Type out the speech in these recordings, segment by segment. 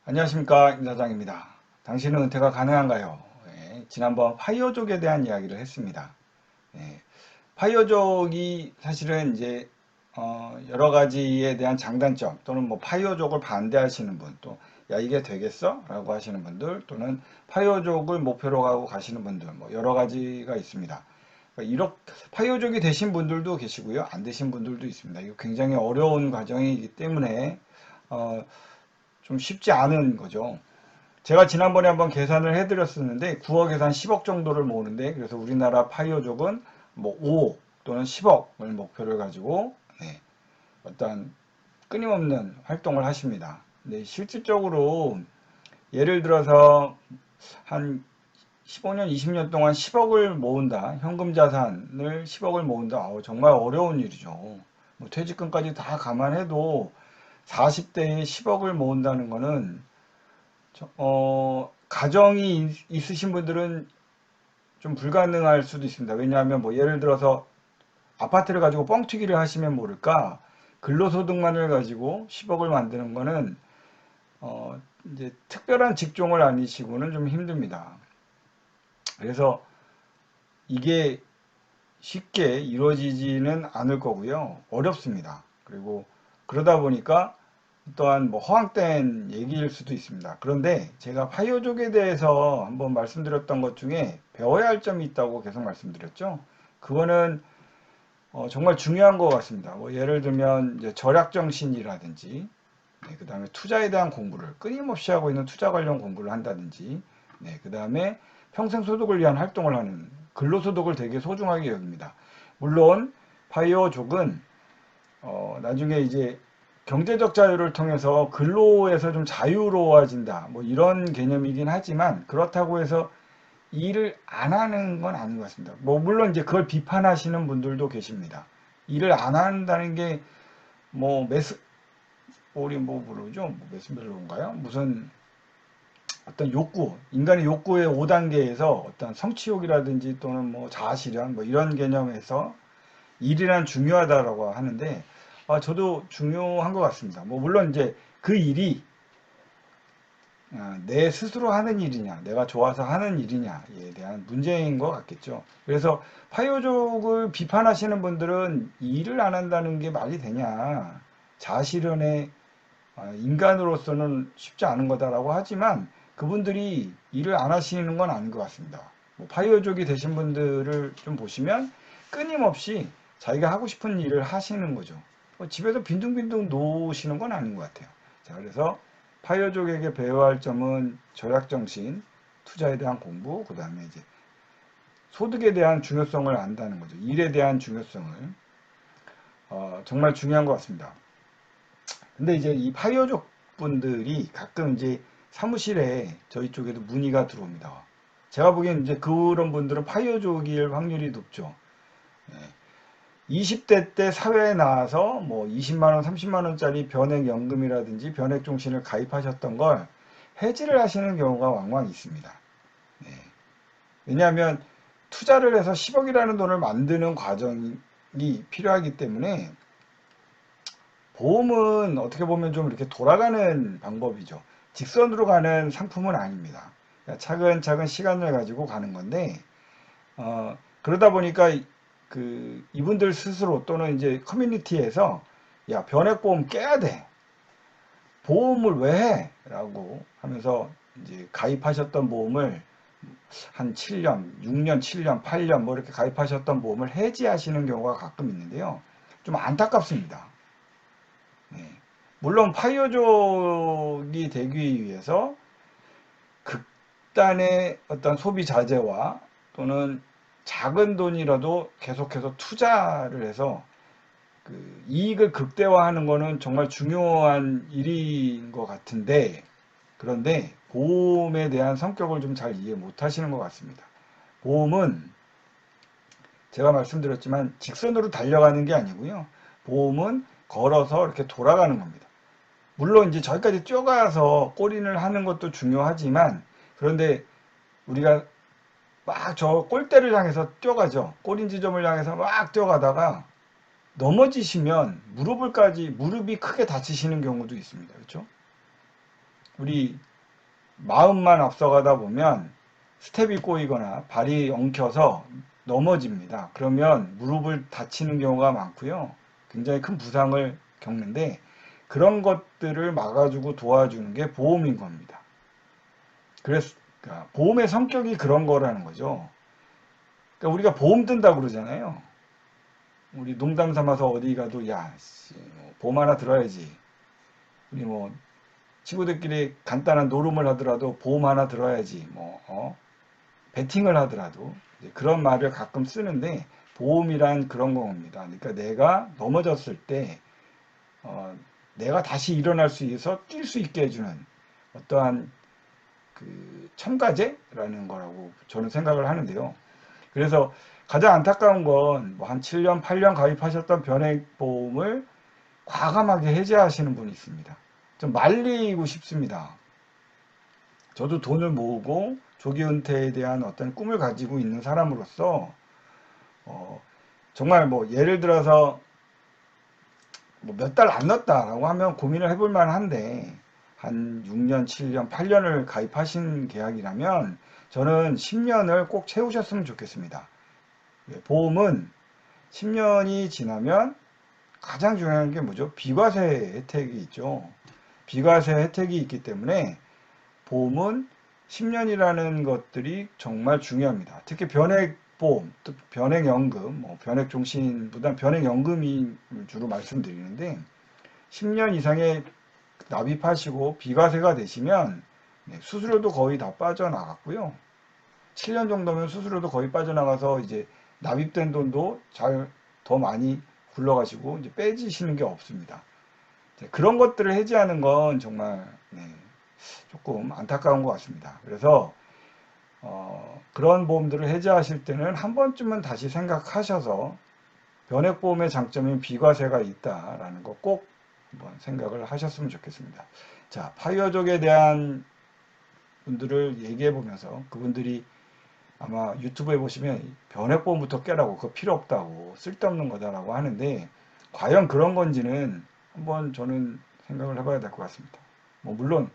안녕하십니까, 임 사장입니다. 당신은 은퇴가 가능한가요? 지난번 파이어족에 대한 이야기를 했습니다. 예, 파이어족이 사실은 이제 여러 가지에 대한 장단점 또는 뭐 파이어족을 반대하시는 분, 또 야 이게 되겠어? 라고 하시는 분들, 또는 파이어족을 목표로 가고 가시는 분들, 뭐 여러 가지가 있습니다. 이렇게 파이어족이 되신 분들도 계시고요, 안 되신 분들도 있습니다. 이거 굉장히 어려운 과정이기 때문에 어, 좀 쉽지 않은 거죠. 제가 지난번에 한번 계산을 해드렸었는데 9억에서 한 10억 정도를 모으는데, 그래서 우리나라 파이어족은 뭐 5억 또는 10억을 목표를 가지고 어떤 끊임없는 활동을 하십니다. 근데 실질적으로 예를 들어서 한 15년, 20년 동안 10억을 모은다, 현금 자산을 10억을 모은다, 정말 어려운 일이죠. 뭐 퇴직금까지 다 감안해도 40대에 10억을 모은다는 거는 가정이 있으신 분들은 좀 불가능할 수도 있습니다. 왜냐하면 뭐 예를 들어서 아파트를 가지고 뻥튀기를 하시면 모를까, 근로소득만을 가지고 10억을 만드는 거는 이제 특별한 직종을 아니시고는 좀 힘듭니다. 그래서 이게 쉽게 이루어지지는 않을 거고요. 어렵습니다. 그리고 그러다 보니까 또한 뭐 허황된 얘기일 수도 있습니다. 그런데 제가 파이어족에 대해서 한번 말씀드렸던 것 중에 배워야 할 점이 있다고 계속 말씀드렸죠. 그거는 정말 중요한 것 같습니다. 뭐 예를 들면 이제 절약정신이라든지, 그 다음에 투자에 대한 공부를 끊임없이 하고 있는 투자 관련 공부를 한다든지, 그 다음에 평생 소득을 위한 활동을 하는 근로소득을 되게 소중하게 여깁니다. 물론 파이어족은 나중에 이제 경제적 자유를 통해서 근로에서 좀 자유로워진다, 뭐 이런 개념이긴 하지만, 그렇다고 해서 일을 안 하는 건 아닌 것 같습니다. 뭐 물론 이제 그걸 비판하시는 분들도 계십니다. 일을 안 한다는 게 뭐 우리 뭐 부르죠? 뭐 메스멜로인가요? 무슨 어떤 욕구, 인간의 욕구의 5단계에서 어떤 성취욕이라든지 또는 뭐 자아실현 뭐 이런 개념에서 일이란 중요하다라고 하는데, 저도 중요한 것 같습니다. 뭐 물론 이제 그 일이 내 스스로 하는 일이냐, 내가 좋아서 하는 일이냐에 대한 문제인 것 같겠죠. 그래서 파이어족을 비판하시는 분들은 일을 안 한다는 게 말이 되냐, 자아실현에 인간으로서는 쉽지 않은 거다라고 하지만, 그분들이 일을 안 하시는 건 아닌 것 같습니다. 뭐 파이어족이 되신 분들을 좀 보시면 끊임없이 자기가 하고 싶은 일을 하시는 거죠. 집에서 빈둥빈둥 놓으시는 건 아닌 것 같아요. 자, 그래서 파이어족에게 배워야 할 점은 절약정신, 투자에 대한 공부, 그 다음에 이제 소득에 대한 중요성을 안다는 거죠. 일에 대한 중요성을. 정말 중요한 것 같습니다. 근데 이제 이 파이어족 분들이 가끔 이제 사무실에 저희 쪽에도 문의가 들어옵니다. 제가 보기엔 이제 그런 분들은 파이어족일 확률이 높죠. 20대 때 사회에 나와서 뭐 20만 원, 30만 원짜리 변액연금이라든지 변액종신을 가입하셨던 걸 해지를 하시는 경우가 왕왕 있습니다. 네. 왜냐하면 투자를 해서 10억이라는 돈을 만드는 과정이 필요하기 때문에, 보험은 어떻게 보면 좀 이렇게 돌아가는 방법이죠. 직선으로 가는 상품은 아닙니다. 그러니까 차근차근 시간을 가지고 가는 건데, 그러다 보니까 이분들 스스로 또는 이제 커뮤니티에서 야, 변액보험 깨야 돼. 보험을 왜 해? 라고 하면서 이제 가입하셨던 보험을 한 7년, 6년, 7년, 8년 뭐 이렇게 가입하셨던 보험을 해지하시는 경우가 가끔 있는데요. 좀 안타깝습니다. 네. 물론 파이어족이 되기 위해서 극단의 어떤 소비 자제와 또는 작은 돈이라도 계속해서 투자를 해서 이익을 극대화하는 거는 정말 중요한 일인 것 같은데, 그런데 보험에 대한 성격을 좀 잘 이해 못 하시는 것 같습니다. 보험은 제가 말씀드렸지만 직선으로 달려가는 게 아니고요. 보험은 걸어서 이렇게 돌아가는 겁니다. 물론 이제 저기까지 뛰어가서 골인을 하는 것도 중요하지만, 그런데 우리가 막 저 골대를 향해서 뛰어가죠. 골인 지점을 향해서 막 뛰어가다가 넘어지시면 무릎이 크게 다치시는 경우도 있습니다. 그렇죠? 우리 마음만 앞서가다 보면 스텝이 꼬이거나 발이 엉켜서 넘어집니다. 그러면 무릎을 다치는 경우가 많고요. 굉장히 큰 부상을 겪는데 그런 것들을 막아주고 도와주는 게 보험인 겁니다. 그래서 그러니까 보험의 성격이 그런 거라는 거죠. 그러니까 우리가 보험 든다고 그러잖아요. 우리 농담 삼아서 어디 가도 야, 뭐 보험 하나 들어야지. 우리 뭐 친구들끼리 간단한 노름을 하더라도 보험 하나 들어야지. 베팅을 하더라도 그런 말을 가끔 쓰는데 보험이란 그런 겁니다. 그러니까 내가 넘어졌을 때 내가 다시 일어날 수 있어서 뛸 수 있게 해주는 어떠한 그 첨가제라는 거라고 저는 생각을 하는데요. 그래서 가장 안타까운 건 뭐 한 7년, 8년 가입하셨던 변액보험을 과감하게 해지하시는 분이 있습니다. 좀 말리고 싶습니다. 저도 돈을 모으고 조기 은퇴에 대한 어떤 꿈을 가지고 있는 사람으로서 정말 뭐 예를 들어서 뭐 몇 달 안 넣었다라고 하면 고민을 해볼 만한데 한 6년, 7년, 8년을 가입하신 계약이라면 저는 10년을 꼭 채우셨으면 좋겠습니다. 보험은 10년이 지나면 가장 중요한 게 뭐죠? 비과세 혜택이 있죠. 비과세 혜택이 있기 때문에 보험은 10년이라는 것들이 정말 중요합니다. 특히 변액보험, 변액연금, 변액종신보다 변액연금이 주로 말씀드리는데 10년 이상의 납입하시고 비과세가 되시면 수수료도 거의 다 빠져나갔고요. 7년 정도면 수수료도 거의 빠져나가서 이제 납입된 돈도 더 많이 굴러가시고 이제 빼지시는 게 없습니다. 그런 것들을 해지하는 건 정말 조금 안타까운 것 같습니다. 그래서 그런 보험들을 해지하실 때는 한 번쯤은 다시 생각하셔서 변액보험의 장점인 비과세가 있다라는 거 꼭 한번 생각을 하셨으면 좋겠습니다. 자, 파이어족에 대한 분들을 얘기해 보면서 그분들이 아마 유튜브에 보시면 변액보험부터 깨라고 그거 필요 없다고 쓸데없는 거다라고 하는데 과연 그런 건지는 한번 저는 생각을 해봐야 될 것 같습니다. 뭐 물론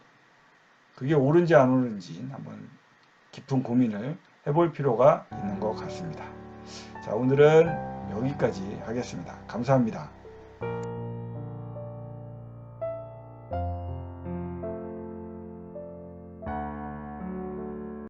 그게 옳은지 안 옳은지 한번 깊은 고민을 해볼 필요가 있는 것 같습니다. 자, 오늘은 여기까지 하겠습니다. 감사합니다.